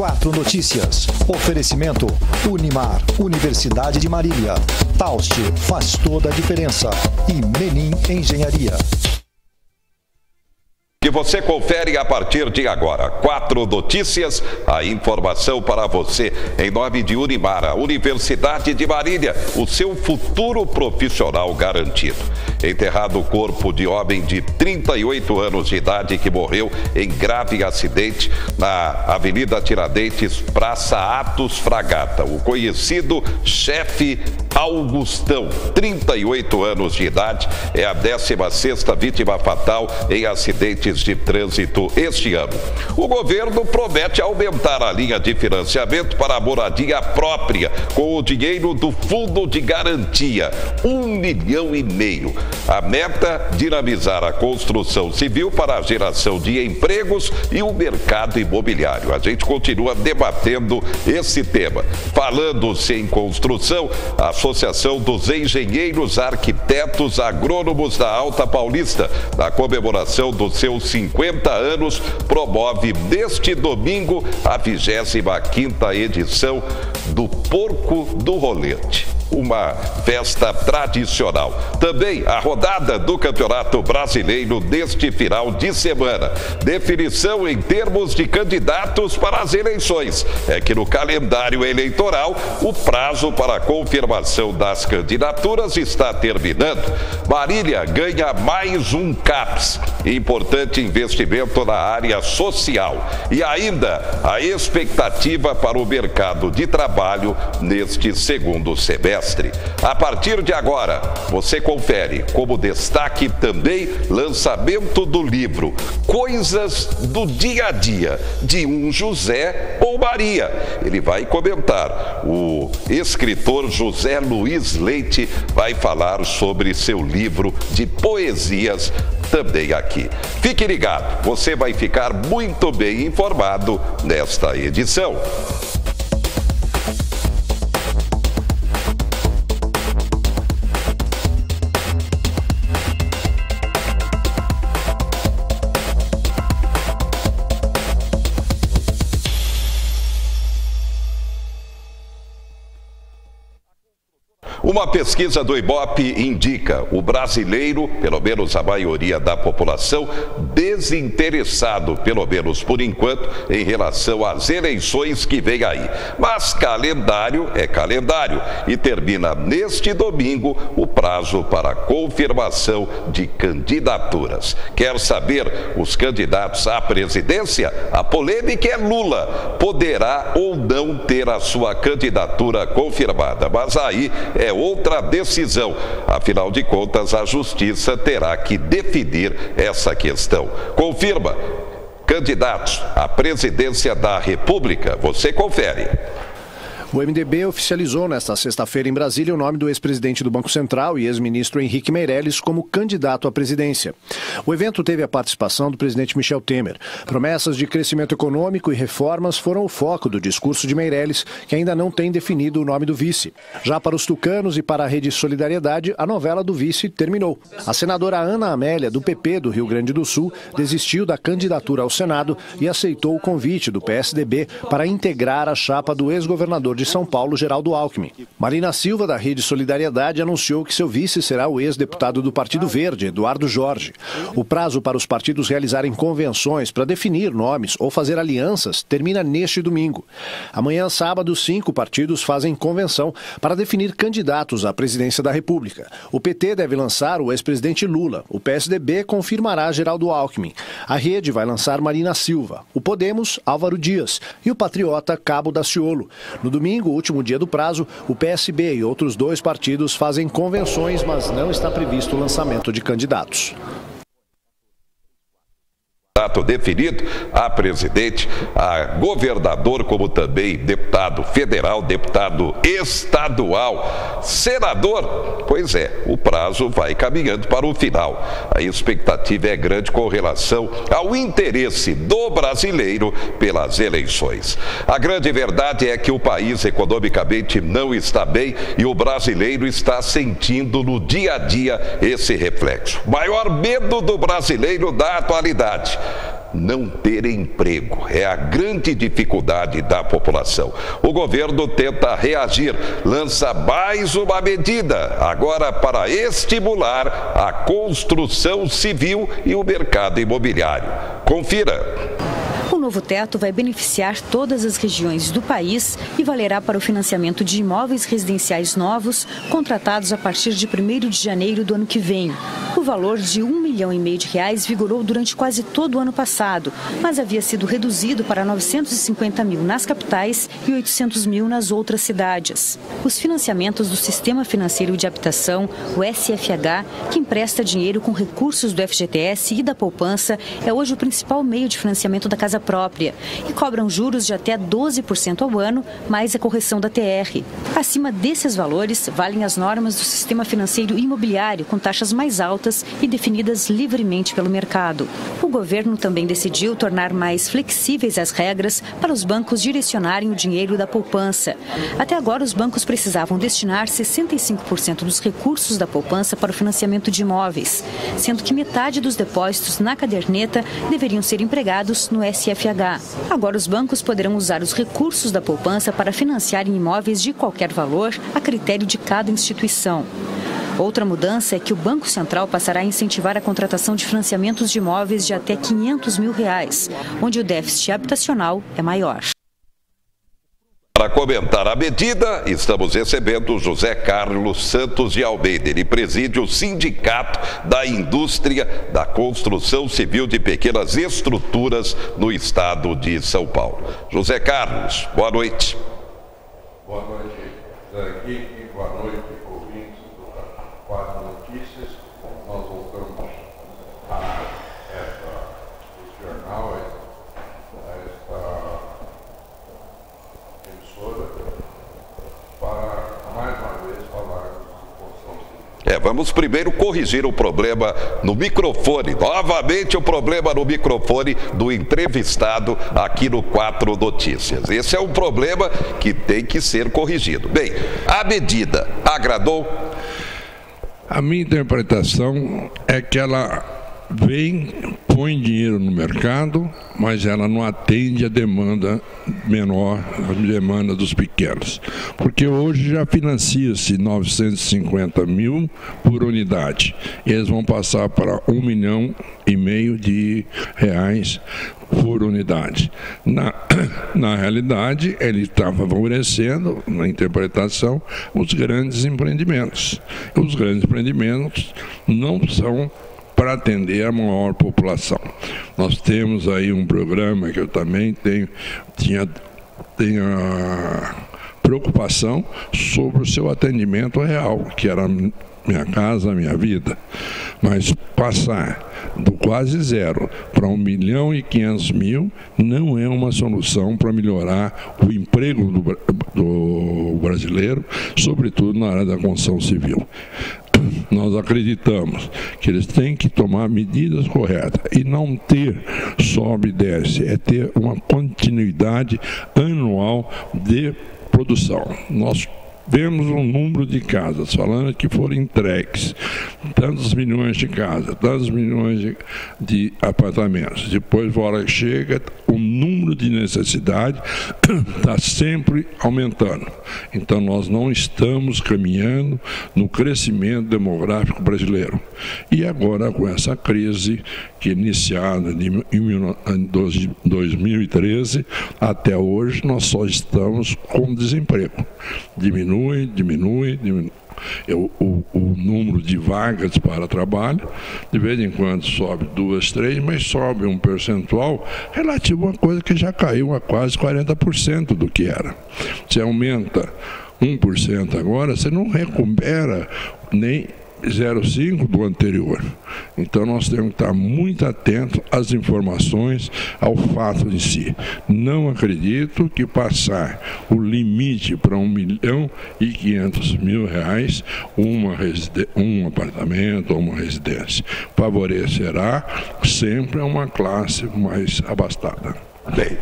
4 Notícias. Oferecimento Unimar, Universidade de Marília. Taust faz toda a diferença. E Menin Engenharia. Que você confere a partir de agora. 4 Notícias, a informação para você. Em nome de Unimar, a Universidade de Marília, o seu futuro profissional garantido. Enterrado o corpo de homem de 38 anos de idade que morreu em grave acidente na Avenida Tiradentes, Praça Atos Fragata. O conhecido chefe Augustão, 38 anos de idade, é a 16ª vítima fatal em acidentes de trânsito este ano. O governo promete aumentar a linha de financiamento para a moradia própria com o dinheiro do Fundo de Garantia, 1,5 milhão. A meta, dinamizar a construção civil para a geração de empregos e o mercado imobiliário. A gente continua debatendo esse tema. Falando-se em construção, a Associação dos Engenheiros, Arquitetos, Agrônomos da Alta Paulista, na comemoração dos seus 50 anos, promove neste domingo a 25ª edição do Porco do Rolete, uma festa tradicional. Também a rodada do Campeonato Brasileiro deste final de semana. Definição em termos de candidatos para as eleições. É que no calendário eleitoral, o prazo para a confirmação das candidaturas está terminando. Marília ganha mais um CAPS, importante investimento na área social. E ainda a expectativa para o mercado de trabalho neste segundo semestre. A partir de agora, você confere como destaque também lançamento do livro Coisas do Dia a Dia, de um José ou Maria. Ele vai comentar. O escritor José Luiz Leite vai falar sobre seu livro de poesias também aqui. Fique ligado, você vai ficar muito bem informado nesta edição. Uma pesquisa do Ibope indica o brasileiro, pelo menos a maioria da população, desinteressado, pelo menos por enquanto, em relação às eleições que vem aí. Mas calendário é calendário e termina neste domingo o prazo para a confirmação de candidaturas. Quer saber os candidatos à presidência? A polêmica é Lula. Poderá ou não ter a sua candidatura confirmada, mas aí é outra decisão. Afinal de contas, a Justiça terá que definir essa questão. Confirma. Candidatos à presidência da República, você confere. O MDB oficializou nesta sexta-feira em Brasília o nome do ex-presidente do Banco Central e ex-ministro Henrique Meirelles como candidato à presidência. O evento teve a participação do presidente Michel Temer. Promessas de crescimento econômico e reformas foram o foco do discurso de Meirelles, que ainda não tem definido o nome do vice. Já para os tucanos e para a Rede Solidariedade, a novela do vice terminou. A senadora Ana Amélia, do PP do Rio Grande do Sul, desistiu da candidatura ao Senado e aceitou o convite do PSDB para integrar a chapa do ex-governador de São Paulo, Geraldo Alckmin. Marina Silva, da Rede Solidariedade, anunciou que seu vice será o ex-deputado do Partido Verde, Eduardo Jorge. O prazo para os partidos realizarem convenções para definir nomes ou fazer alianças termina neste domingo. Amanhã, sábado, 5 partidos fazem convenção para definir candidatos à presidência da República. O PT deve lançar o ex-presidente Lula. O PSDB confirmará Geraldo Alckmin. A Rede vai lançar Marina Silva. O Podemos, Álvaro Dias. E o Patriota, Cabo Daciolo. No domingo, último dia do prazo, o PSB e outros 2 partidos fazem convenções, mas não está previsto o lançamento de candidatos. Definido a presidente, a governador, como também deputado federal, deputado estadual, senador. Pois é, o prazo vai caminhando para o final. A expectativa é grande com relação ao interesse do brasileiro pelas eleições. A grande verdade é que o país economicamente não está bem e o brasileiro está sentindo no dia a dia esse reflexo. Maior medo do brasileiro da atualidade: não ter emprego. É a grande dificuldade da população. O governo tenta reagir, lança mais uma medida, agora para estimular a construção civil e o mercado imobiliário. Confira. O novo teto vai beneficiar todas as regiões do país e valerá para o financiamento de imóveis residenciais novos contratados a partir de 1º de janeiro do ano que vem. O valor de R$1,5 milhão vigorou durante quase todo o ano passado, mas havia sido reduzido para 950 mil nas capitais e 800 mil nas outras cidades. Os financiamentos do Sistema Financeiro de Habitação, o SFH, que empresta dinheiro com recursos do FGTS e da poupança, é hoje o principal meio de financiamento da casa própria e cobram juros de até 12% ao ano, mais a correção da TR. Acima desses valores, valem as normas do Sistema Financeiro Imobiliário, com taxas mais altas e definidas livremente pelo mercado. O governo também decidiu tornar mais flexíveis as regras para os bancos direcionarem o dinheiro da poupança. Até agora, os bancos precisavam destinar 65% dos recursos da poupança para o financiamento de imóveis, sendo que metade dos depósitos na caderneta deveriam ser empregados no SFH. Agora, os bancos poderão usar os recursos da poupança para financiar em imóveis de qualquer valor, a critério de cada instituição. Outra mudança é que o Banco Central passará a incentivar a contratação de financiamentos de imóveis de até R$500 mil, onde o déficit habitacional é maior. Para comentar a medida, estamos recebendo José Carlos Santos de Almeida. Ele preside o Sindicato da Indústria da Construção Civil de Pequenas Estruturas no estado de São Paulo. José Carlos, boa noite. Boa noite, Zé, e boa noite, ouvintes do 4 Notícias. Nós voltamos a esse jornal, a esta emissora, para mais uma vez falarmos de construção civil. Vamos primeiro corrigir o problema no microfone. Novamente o problema no microfone do entrevistado aqui no 4 Notícias. Esse é um problema que tem que ser corrigido. Bem, a medida agradou? A minha interpretação é que ela põe dinheiro no mercado, mas ela não atende a demanda menor, a demanda dos pequenos. Porque hoje já financia-se 950 mil por unidade. E eles vão passar para R$1,5 milhão de reais por unidade. Na realidade, ele está favorecendo, na interpretação, os grandes empreendimentos. Os grandes empreendimentos não são para atender a maior população. Nós temos aí um programa que eu também tinha a preocupação sobre o seu atendimento real, que era Minha Casa, Minha Vida. Mas passar do quase zero para R$1,5 milhão não é uma solução para melhorar o emprego do brasileiro, sobretudo na área da construção civil. Nós acreditamos que eles têm que tomar medidas corretas e não ter sobe e desce, é ter uma continuidade anual de produção. Nós vemos um número de casas, falando que foram entregues tantos milhões de casas, tantos milhões de apartamentos. Depois, fora chega, o número de necessidade está sempre aumentando. Então, nós não estamos caminhando no crescimento demográfico brasileiro. E agora, com essa crise que iniciada em 2013 até hoje, nós só estamos com desemprego. Diminui. O número de vagas para trabalho, de vez em quando sobe 2, 3, mas sobe um percentual relativo a uma coisa que já caiu a quase 40% do que era. Se aumenta 1% agora, você não recupera nem 0,5 do anterior. Então nós temos que estar muito atentos às informações, ao fato em si. Não acredito que passar o limite para R$1,5 milhão um apartamento ou uma residência favorecerá sempre uma classe mais abastada. Bem,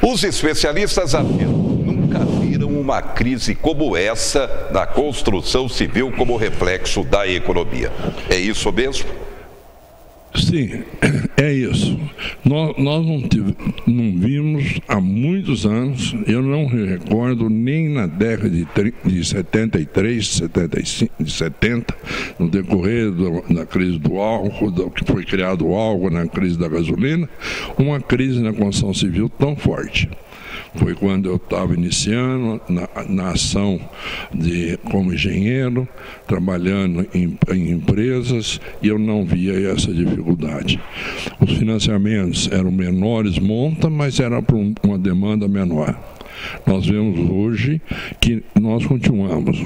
os especialistas afirmam nunca viram uma crise como essa na construção civil como reflexo da economia. É isso mesmo? Sim, é isso. Nós não vimos há muitos anos, eu não me recordo nem na década de 73, 75, de 70, no decorrer da crise do álcool, que foi criado o álcool na crise da gasolina, uma crise na construção civil tão forte. Foi quando eu estava iniciando na ação como engenheiro, trabalhando em empresas, e eu não via essa dificuldade. Os financiamentos eram menores monta, mas era para uma demanda menor. Nós vemos hoje que nós continuamos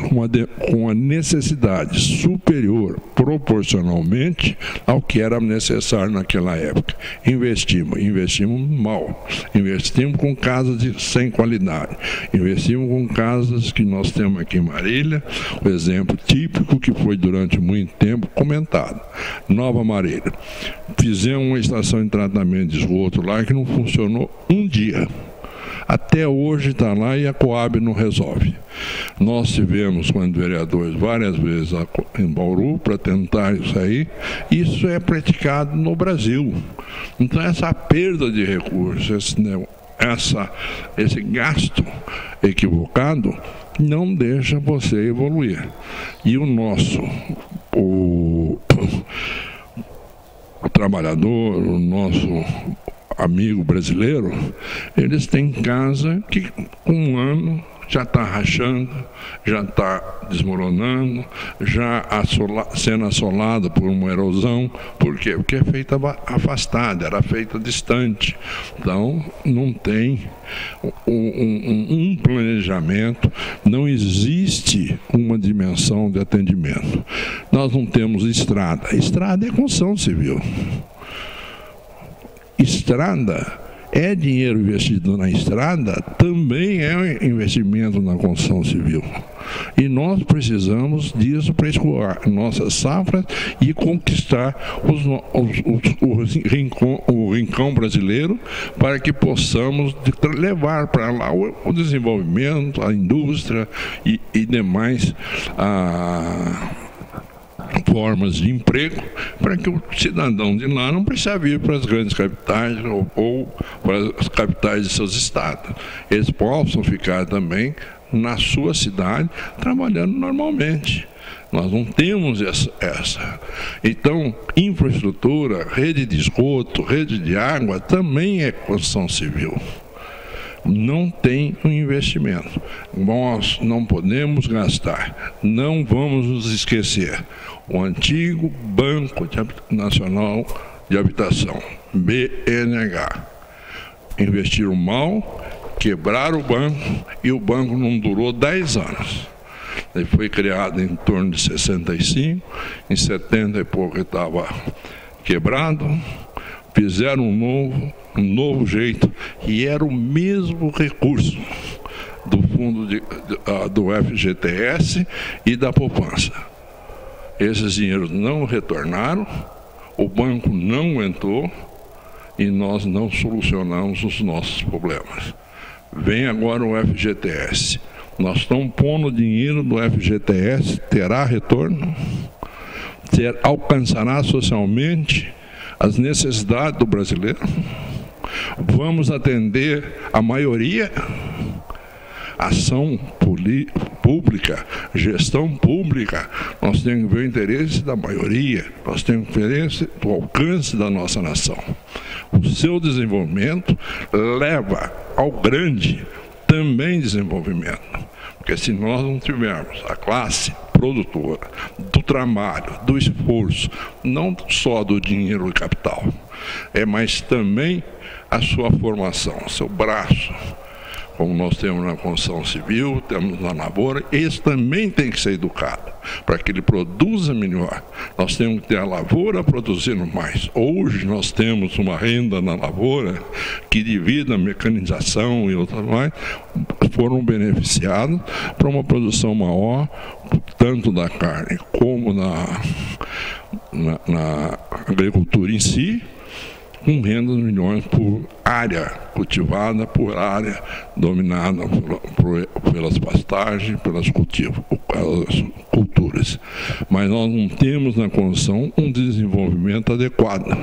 com a necessidade superior proporcionalmente ao que era necessário naquela época. Investimos mal, investimos com casas sem qualidade, investimos com casas que nós temos aqui em Marília, o exemplo típico que foi durante muito tempo comentado, Nova Marília. Fizemos uma estação de tratamento de esgoto lá que não funcionou um dia. Até hoje está lá e a Coab não resolve. Nós tivemos, quando vereadores, várias vezes em Bauru para tentar isso aí. Isso é praticado no Brasil. Então, essa perda de recursos, esse gasto equivocado, não deixa você evoluir. E o trabalhador, o nosso amigo brasileiro, eles têm casa que com um ano já está rachando, já está desmoronando, já sendo assolada por uma erosão. Por quê? Porque é feita afastada, era feita distante. Então, não tem um planejamento, não existe uma dimensão de atendimento. Nós não temos estrada. Estrada é construção civil. Estrada é dinheiro investido na estrada, também é investimento na construção civil. E nós precisamos disso para escoar nossas safras e conquistar o rincão brasileiro, para que possamos levar para lá o desenvolvimento, a indústria e demais formas de emprego, para que o cidadão de lá não precise vir para as grandes capitais ou para as capitais de seus estados. Eles possam ficar também na sua cidade trabalhando normalmente. Nós não temos essa. Então, infraestrutura, rede de esgoto, rede de água, também é construção civil. Não tem um investimento. Nós não podemos gastar. Não vamos nos esquecer. O antigo Banco Nacional de Habitação, BNH. Investiram mal, quebraram o banco e o banco não durou 10 anos. Ele foi criado em torno de 65, em 70 e pouco estava quebrado. Fizeram um novo jeito, e era o mesmo recurso do fundo do FGTS e da poupança. Esses dinheiros não retornaram, o banco não entrou e nós não solucionamos os nossos problemas. Vem agora o FGTS. Nós estamos pondo dinheiro do FGTS, terá retorno? Alcançará socialmente as necessidades do brasileiro? Vamos atender a maioria? Ação pública, gestão pública, nós temos que ver o interesse da maioria, nós temos que ver o interesse do alcance da nossa nação. O seu desenvolvimento leva ao grande também desenvolvimento, porque se nós não tivermos a classe produtora, do trabalho, do esforço, não só do dinheiro e capital, mas também a sua formação, seu braço, como nós temos na construção civil, temos na lavoura, esse também tem que ser educado, para que ele produza melhor. Nós temos que ter a lavoura produzindo mais. Hoje nós temos uma renda na lavoura que, devido à mecanização e outras mais, foram beneficiados para uma produção maior, tanto da carne como na agricultura em si, com menos milhões por área cultivada, por área dominada pelas pastagens, pelas culturas. Mas nós não temos na condição um desenvolvimento adequado.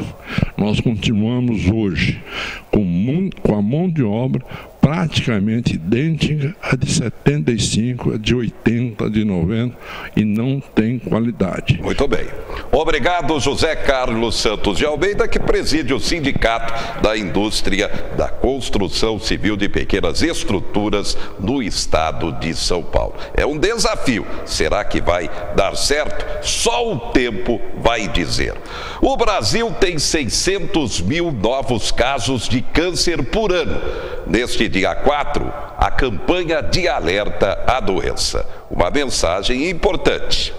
Nós continuamos hoje com a mão de obra praticamente idêntica a de 75, a de 80, a de 90, e não tem qualidade. Muito bem. Obrigado, José Carlos Santos de Almeida, que preside o Sindicato da Indústria da Construção Civil de Pequenas Estruturas no estado de São Paulo. É um desafio. Será que vai dar certo? Só o tempo vai dizer. O Brasil tem 600 mil novos casos de câncer por ano. Neste dia 4, a campanha de alerta à doença. Uma mensagem importante.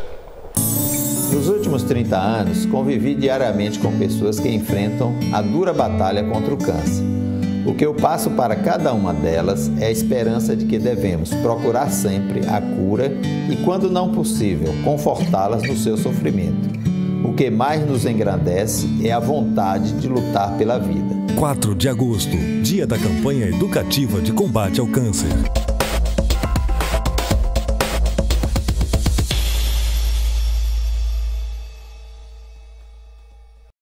Nos últimos 30 anos, convivi diariamente com pessoas que enfrentam a dura batalha contra o câncer. O que eu passo para cada uma delas é a esperança de que devemos procurar sempre a cura e, quando não possível, confortá-las no seu sofrimento. O que mais nos engrandece é a vontade de lutar pela vida. 4 de agosto, dia da campanha educativa de combate ao câncer.